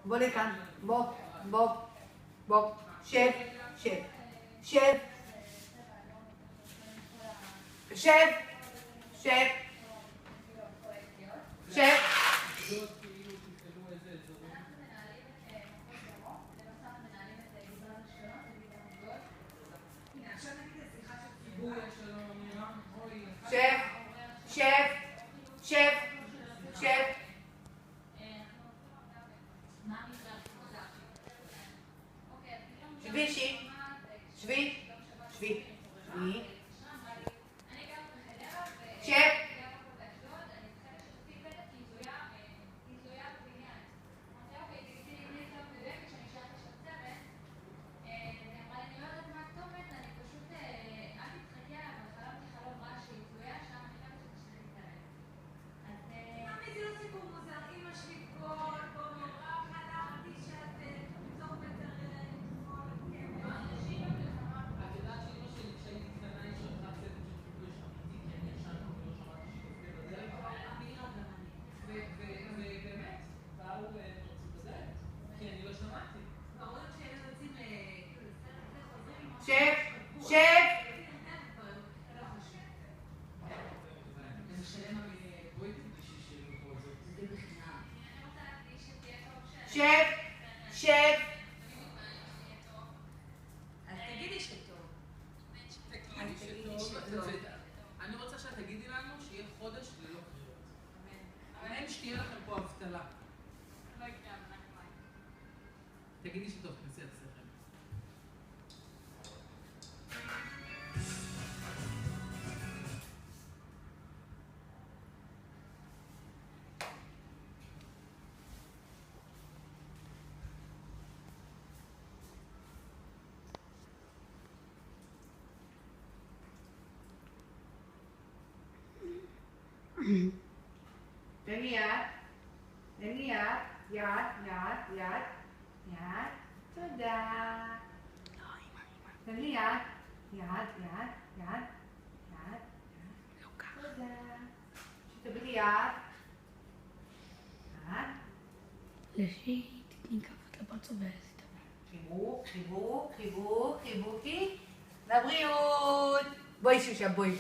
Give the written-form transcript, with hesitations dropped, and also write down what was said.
בוא לכאן, בוא, שב, שב, שב, שב, שב, שב. שב, שב, שב, שב. שבי, שבי, שבי, שבי, שבי. שב. שב, שב. שב, שב. תגידי שטוב. אני רוצה שאת תגידי לנו שיהיה חודש ללא בחירות. אמן שתהיה לכם פה אבטלה. תגידי שטוב, כנסי את השכל. תן לי יד, תן לי יד, יד, תודה. תן לי יד, תודה. שתביא לי יד. לשי, תתני כפות לפרצוף ועשית. חיבוק, חיבוק, חיבוק, חיבוקי. לבריאות. בואי שושה, בואי.